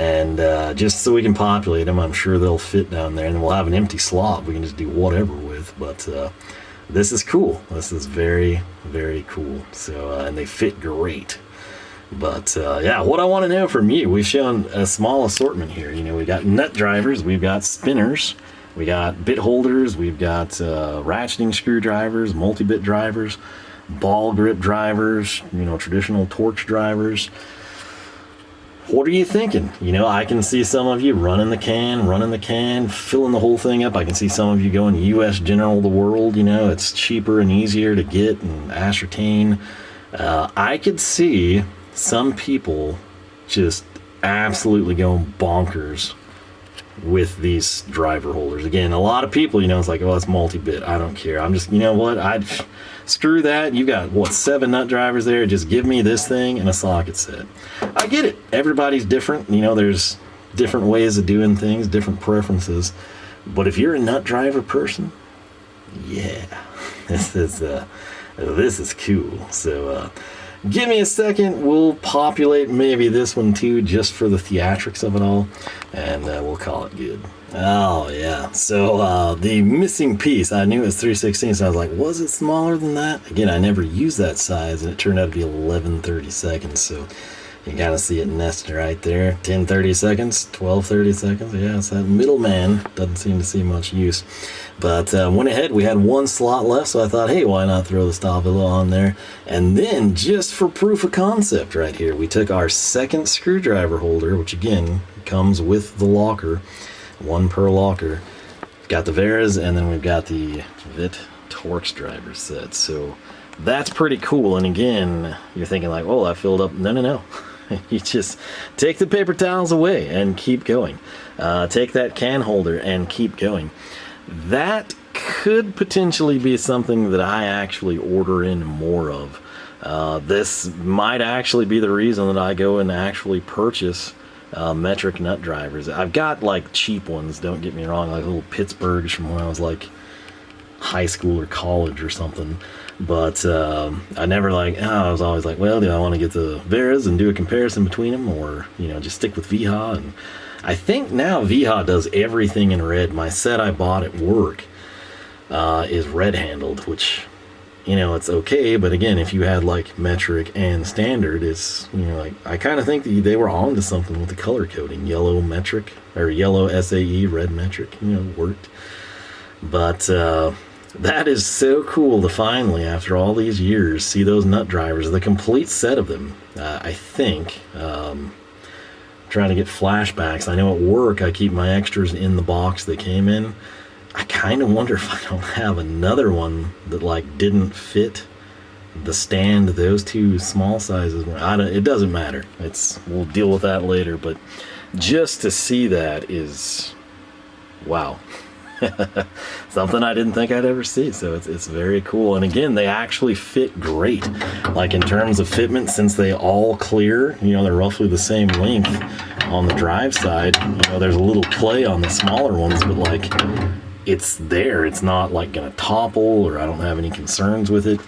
Speaker 1: and just so we can populate them. I'm sure they'll fit down there, and then we'll have an empty slot we can just do whatever with. But this is cool. This is very, very cool. So and they fit great. But yeah, what I want to know from you, we've shown a small assortment here. You know, we got nut drivers, we've got spinners, we got bit holders, we've got ratcheting screwdrivers, multi-bit drivers, ball grip drivers, you know, traditional Torx drivers. What are you thinking? You know, I can see some of you running the can, filling the whole thing up. I can see some of you going U.S. General the World. You know, it's cheaper and easier to get and ascertain. I could see some people just absolutely going bonkers with these driver holders. Again, a lot of people, you know, it's like, oh, it's multi-bit. I don't care. I'm just, you know what? Screw that. You got, what, 7 nut drivers there? Just give me this thing and a socket set. I get it. Everybody's different. You know, there's different ways of doing things, different preferences. But if you're a nut driver person, yeah, this is cool. So, give me a second. We'll populate maybe this one too, just for the theatrics of it all, and we'll call it good. Oh yeah. So the missing piece, I knew it was 3/16, so I was like, was it smaller than that? Again, I never used that size, and it turned out to be 11/32. So you gotta see it nested right there. 10/32, 12/32. Yeah, it's that middleman doesn't seem to see much use. But went ahead, we had one slot left, so I thought, hey, why not throw the Stahlwille on there? And then, just for proof of concept right here, we took our second screwdriver holder, which again comes with the locker, one per locker. We've got the Veras, and then we've got the Witte Torx driver set. So that's pretty cool. And again, you're thinking like, oh, I filled up. No. You just take the paper towels away and keep going. Take that can holder and keep going. That could potentially be something that I actually order in more of. This might actually be the reason that I go and actually purchase metric nut drivers. I've got like cheap ones, don't get me wrong, like little Pittsburghs from when I was like high school or college or something. But I never I was always like, well, do I want to get the Veras and do a comparison between them, or, you know, just stick with Wiha? And I think now Wiha does everything in red. My set I bought at work is red handled, which, you know, it's okay. But again, if you had like metric and standard, it's, you know, like, I kind of think that they were on to something with the color coding. Yellow metric, or yellow SAE, red metric, you know, worked. But that is so cool to finally, after all these years, see those nut drivers, the complete set of them. I think trying to get flashbacks. I know at work I keep my extras in the box they came in. I kind of wonder if I don't have another one that like didn't fit the stand, those two small sizes, it doesn't matter. We'll deal with that later, but just to see that is, wow. Something I didn't think I'd ever see. So it's very cool. And again, they actually fit great. Like in terms of fitment, since they all clear, you know, they're roughly the same length on the drive side. You know, there's a little play on the smaller ones, but like it's there. It's not like gonna topple, or I don't have any concerns with it.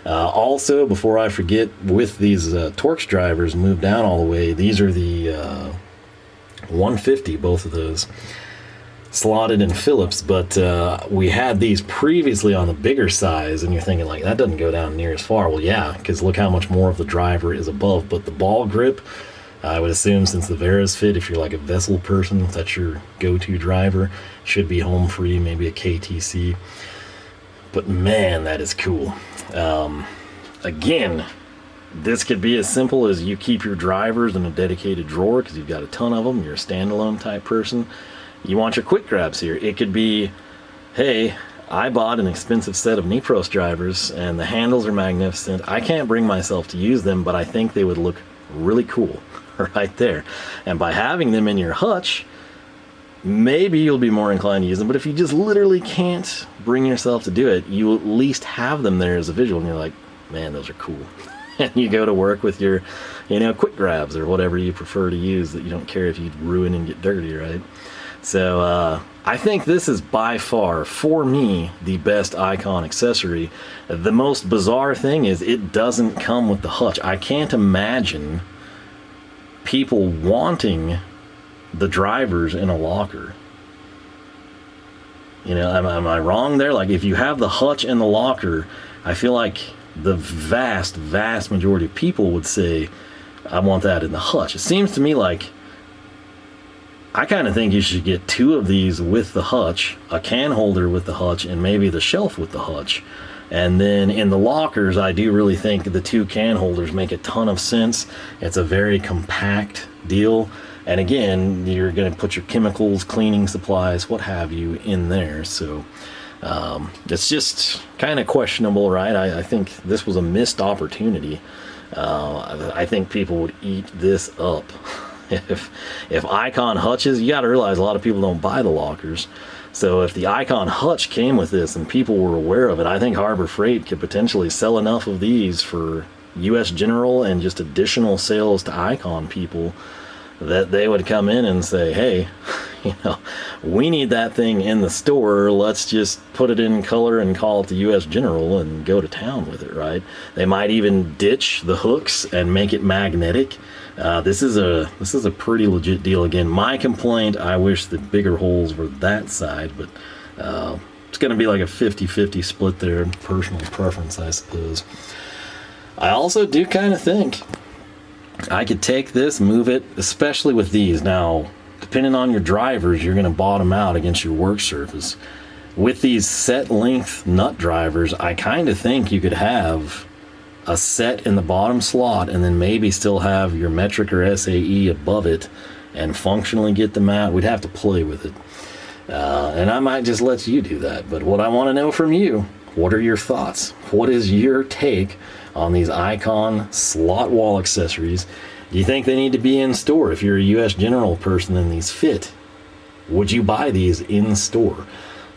Speaker 1: Also, before I forget, with these Torx drivers moved down all the way, these are the 150, both of those, slotted in Phillips, but we had these previously on the bigger size, and you're thinking like, that doesn't go down near as far. Well, yeah, because look how much more of the driver is above. But the ball grip, I would assume, since the Vera's fit, if you're like a vessel person, that's your go-to driver, should be home free, maybe a KTC. But man, that is cool. Again, this could be as simple as you keep your drivers in a dedicated drawer because you've got a ton of them, you're a standalone type person. You want your quick grabs here. It could be, hey, I bought an expensive set of Nipros drivers and the handles are magnificent. I can't bring myself to use them, but I think they would look really cool right there. And by having them in your hutch, maybe you'll be more inclined to use them. But if you just literally can't bring yourself to do it, you at least have them there as a visual, and you're like, man, those are cool. And you go to work with your, you know, quick grabs or whatever you prefer to use that you don't care if you ruin and get dirty, right? So I think this is by far, for me, the best Icon accessory. The most bizarre thing is it doesn't come with the hutch. I can't imagine people wanting the drivers in a locker. You know, am I wrong there? Like, if you have the hutch in the locker, I feel like the vast majority of people would say, I want that in the hutch. It seems to me like, I kind of think you should get two of these with the hutch, a can holder with the hutch, and maybe the shelf with the hutch. And then in the lockers, I do really think the two can holders make a ton of sense. It's a very compact deal. And again, you're going to put your chemicals, cleaning supplies, what have you, in there. So it's just kind of questionable, right? I think this was a missed opportunity. I think people would eat this up. If Icon hutches, you got to realize a lot of people don't buy the lockers. So if the Icon hutch came with this and people were aware of it, I think Harbor Freight could potentially sell enough of these for US General and just additional sales to Icon people that they would come in and say, hey, you know, we need that thing in the store. Let's just put it in color and call it the US General and go to town with it, right? They might even ditch the hooks and make it magnetic. This is a pretty legit deal. Again, my complaint, I wish the bigger holes were that side, but it's going to be like a 50-50 split there. Personal preference, I suppose. I also do kind of think I could take this, move it, especially with these. Now, depending on your drivers, you're going to bottom out against your work surface. With these set length nut drivers, I kind of think you could have a set in the bottom slot and then maybe still have your metric or SAE above it and functionally get them out. We'd have to play with it. And I might just let you do that. But what I want to know from you, what are your thoughts? What is your take on these Icon slot wall accessories? Do you think they need to be in store? If you're a US General person and these fit, would you buy these in store?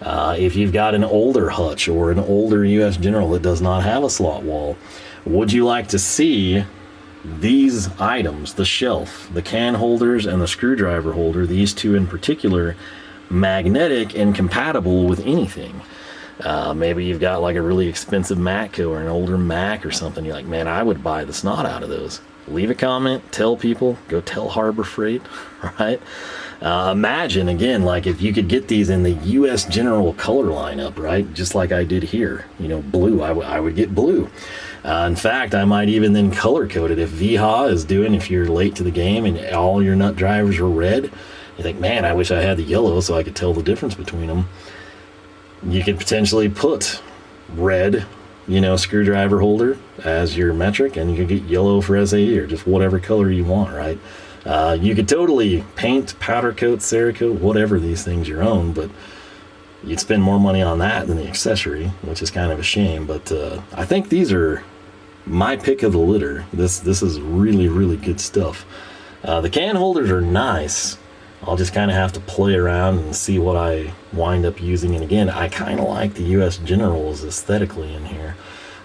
Speaker 1: If you've got an older hutch or an older US General that does not have a slot wall, would you like to see these items, the shelf, the can holders, and the screwdriver holder, these two in particular, magnetic and compatible with anything? Maybe you've got like a really expensive Matco or an older Mac or something. You're like, man, I would buy the snot out of those. Leave a comment, tell people, go tell Harbor Freight, right? Imagine, again, like if you could get these in the US General color lineup, right? Just like I did here, you know, blue, I would get blue. In fact, I might even then color code it. If Wiha is doing, if you're late to the game and all your nut drivers are red, you think, man, I wish I had the yellow so I could tell the difference between them. You could potentially put red, you know, screwdriver holder as your metric, and you could get yellow for SAE or just whatever color you want, right? You could totally paint, powder coat, Cerakote, whatever these things your own, but you'd spend more money on that than the accessory, which is kind of a shame. But I think these are my pick of the litter. This is really, really good stuff. The can holders are nice. I'll just kind of have to play around and see what I wind up using. And again, I kind of like the US Generals aesthetically in here.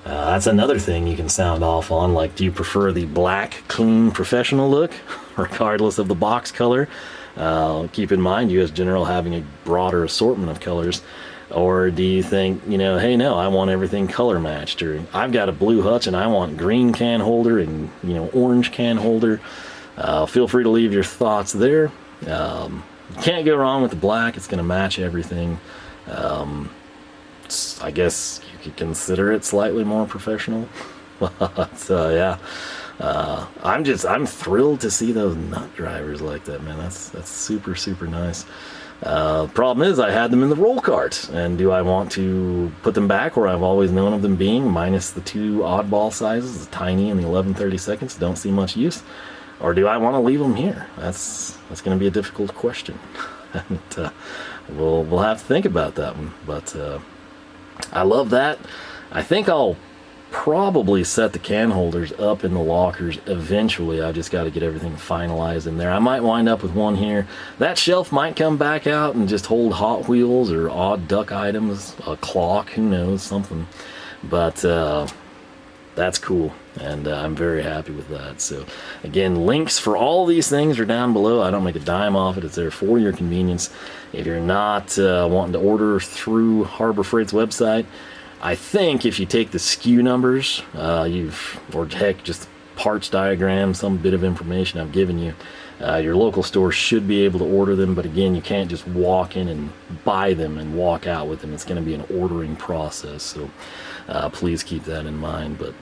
Speaker 1: That's another thing you can sound off on. Like, do you prefer the black, clean, professional look, regardless of the box color? Keep in mind, US General having a broader assortment of colors. Or do you think, you know, hey, no, I want everything color matched? Or I've got a blue Hutch and I want green can holder and, you know, orange can holder. Feel free to leave your thoughts there. You can't go wrong with the black. It's going to match everything. I guess you could consider it slightly more professional. But yeah, I'm thrilled to see those nut drivers like that, man. That's super, super nice. Problem is, I had them in the roll cart, and do I want to put them back where I've always known of them being, minus the two oddball sizes, the tiny and the 11/32? Don't see much use. Or do I want to leave them here? That's going to be a difficult question. And we'll have to think about that one. But I love that. I think I'll probably set the can holders up in the lockers eventually. I just got to get everything finalized in there. I might wind up with one here. That shelf might come back out and just hold Hot Wheels or odd duck items, a clock, who knows, something. But that's cool, and I'm very happy with that. So again, links for all these things are down below. I don't make a dime off it. It's there for your convenience. If you're not wanting to order through Harbor Freight's website, I think if you take the SKU numbers, or heck, just parts diagram, some bit of information I've given you, your local store should be able to order them. But again, you can't just walk in and buy them and walk out with them. It's going to be an ordering process, so please keep that in mind. But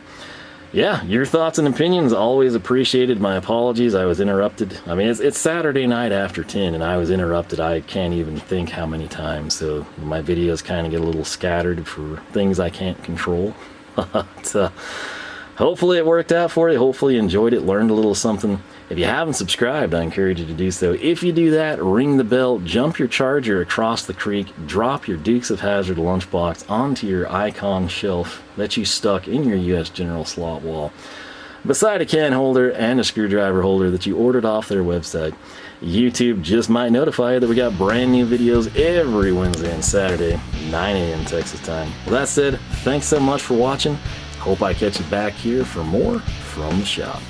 Speaker 1: yeah, your thoughts and opinions always appreciated. My apologies, I was interrupted. I mean, it's Saturday night after 10 and I was interrupted. I can't even think how many times, so my videos kind of get a little scattered for things I can't control. But hopefully it worked out for you. Hopefully you enjoyed it, learned a little something. If you haven't subscribed, I encourage you to do so. If you do that, ring the bell, jump your Charger across the creek, drop your Dukes of Hazzard lunchbox onto your Icon shelf that you stuck in your US General slot wall, beside a can holder and a screwdriver holder that you ordered off their website. YouTube just might notify you that we got brand new videos every Wednesday and Saturday, 9 a.m. Texas time. With that said, thanks so much for watching. Hope I catch you back here for more from the shop.